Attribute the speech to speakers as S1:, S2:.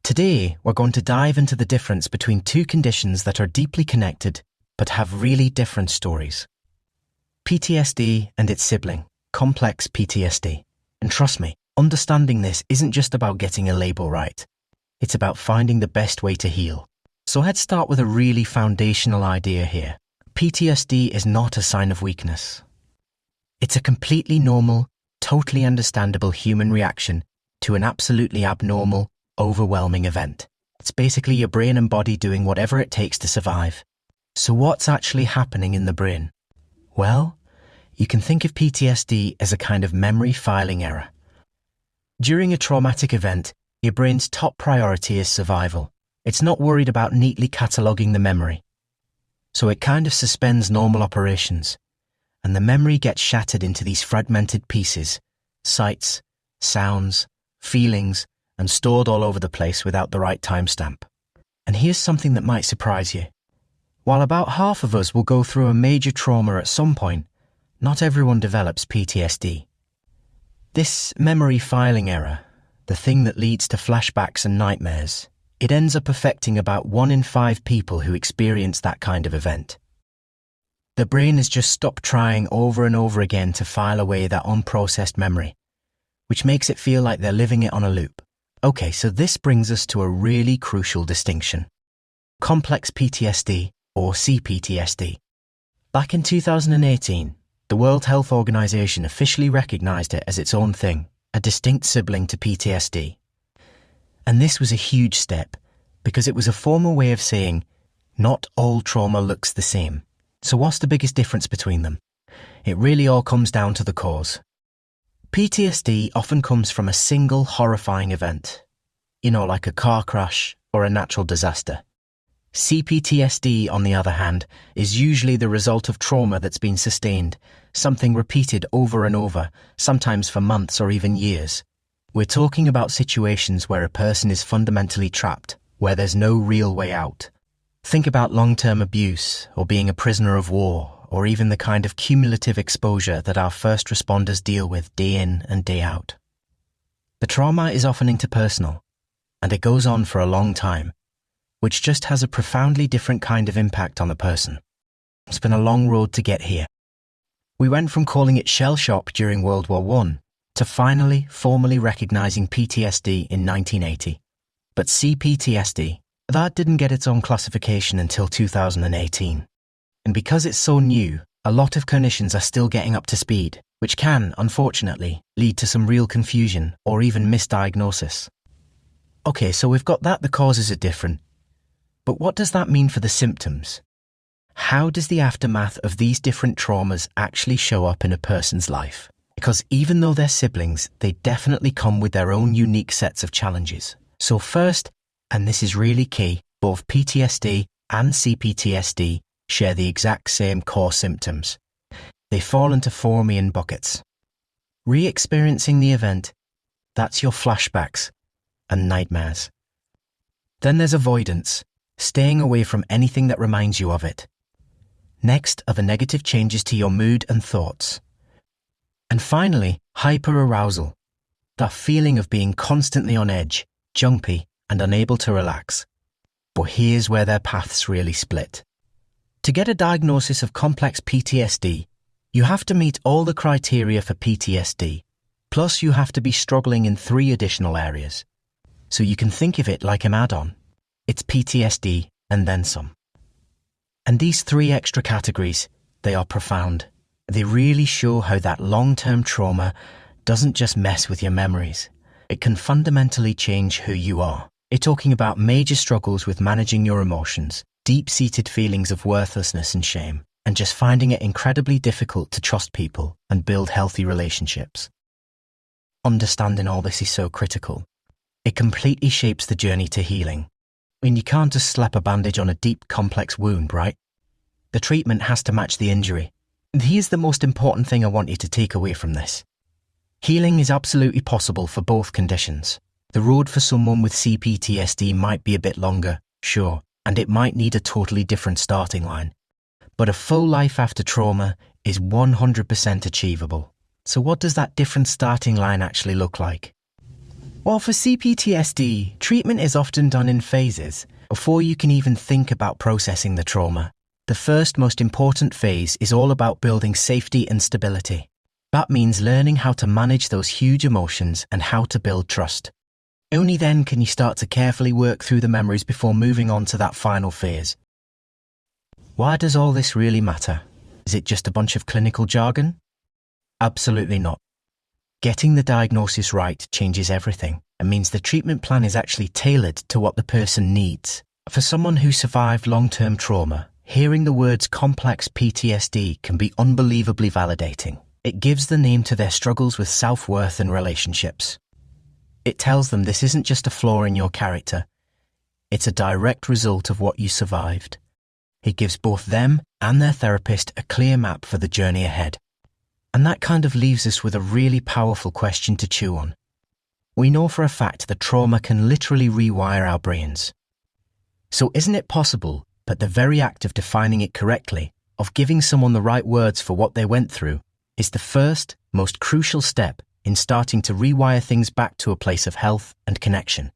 S1: Today, we're going to dive into the difference between two conditions that are deeply connected but have really different stories. PTSD and its sibling, complex PTSD. And trust me, understanding this isn't just about getting a label right. It's about finding the best way to heal. So let's start with a really foundational idea here. PTSD is not a sign of weakness. It's a completely normal, totally understandable human reaction to an absolutely abnormal, overwhelming event. It's basically your brain and body doing whatever it takes to survive. So what's actually happening in the brain? Well, you can think of PTSD as a kind of memory filing error. During a traumatic event, your brain's top priority is survival. It's not worried about neatly cataloguing the memory. So it kind of suspends normal operations, and the memory gets shattered into these fragmented pieces, sights, sounds, feelings, and stored all over the place without the right timestamp. And here's something that might surprise you. While about half of us will go through a major trauma at some point, not everyone develops PTSD. This memory filing error, the thing that leads to flashbacks and nightmares, it ends up affecting about 1 in 5 people who experience that kind of event. The brain has just stopped trying over and over again to file away that unprocessed memory, which makes it feel like they're living it on a loop. Okay, so this brings us to a really crucial distinction. Complex PTSD, or C-PTSD. Back in 2018, the World Health Organization officially recognized it as its own thing, a distinct sibling to PTSD. And this was a huge step, because it was a formal way of saying, not all trauma looks the same. So what's the biggest difference between them? It really all comes down to the cause. PTSD often comes from a single horrifying event, like a car crash or a natural disaster. CPTSD, on the other hand, is usually the result of trauma that's been sustained, something repeated over and over, sometimes for months or even years. We're talking about situations where a person is fundamentally trapped, where there's no real way out. Think about long-term abuse, or being a prisoner of war, or even the kind of cumulative exposure that our first responders deal with day in and day out. The trauma is often interpersonal, and it goes on for a long time, which just has a profoundly different kind of impact on a person. It's been a long road to get here. We went from calling it shell shock during World War I to finally formally recognizing PTSD in 1980. But CPTSD, that didn't get its own classification until 2018. And because it's so new, a lot of clinicians are still getting up to speed, which can, unfortunately, lead to some real confusion or even misdiagnosis. Okay, so we've got that the causes are different. But what does that mean for the symptoms? How does the aftermath of these different traumas actually show up in a person's life? Because even though they're siblings, they definitely come with their own unique sets of challenges. So first, and this is really key, both PTSD and CPTSD share the exact same core symptoms. They fall into 4 main buckets. Re-experiencing the event, that's your flashbacks and nightmares. Then there's avoidance, staying away from anything that reminds you of it. Next are the negative changes to your mood and thoughts. And finally, hyperarousal, that feeling of being constantly on edge, jumpy, and unable to relax. But here's where their paths really split. To get a diagnosis of complex PTSD, you have to meet all the criteria for PTSD, plus you have to be struggling in 3 additional areas. So you can think of it like an add-on. It's PTSD and then some. And these 3 extra categories, they are profound. They really show how that long-term trauma doesn't just mess with your memories. It can fundamentally change who you are. You're talking about major struggles with managing your emotions, deep-seated feelings of worthlessness and shame, and just finding it incredibly difficult to trust people and build healthy relationships. Understanding all this is so critical. It completely shapes the journey to healing. You can't just slap a bandage on a deep, complex wound, right? The treatment has to match the injury. And here's the most important thing I want you to take away from this. Healing is absolutely possible for both conditions. The road for someone with CPTSD might be a bit longer, sure, and it might need a totally different starting line. But a full life after trauma is 100% achievable. So what does that different starting line actually look like? While for CPTSD, treatment is often done in phases, before you can even think about processing the trauma. The first most important phase is all about building safety and stability. That means learning how to manage those huge emotions and how to build trust. Only then can you start to carefully work through the memories before moving on to that final phase. Why does all this really matter? Is it just a bunch of clinical jargon? Absolutely not. Getting the diagnosis right changes everything and means the treatment plan is actually tailored to what the person needs. For someone who survived long-term trauma, hearing the words complex PTSD can be unbelievably validating. It gives the name to their struggles with self-worth and relationships. It tells them this isn't just a flaw in your character. It's a direct result of what you survived. It gives both them and their therapist a clear map for the journey ahead. And that kind of leaves us with a really powerful question to chew on. We know for a fact that trauma can literally rewire our brains. So isn't it possible that the very act of defining it correctly, of giving someone the right words for what they went through, is the first, most crucial step in starting to rewire things back to a place of health and connection?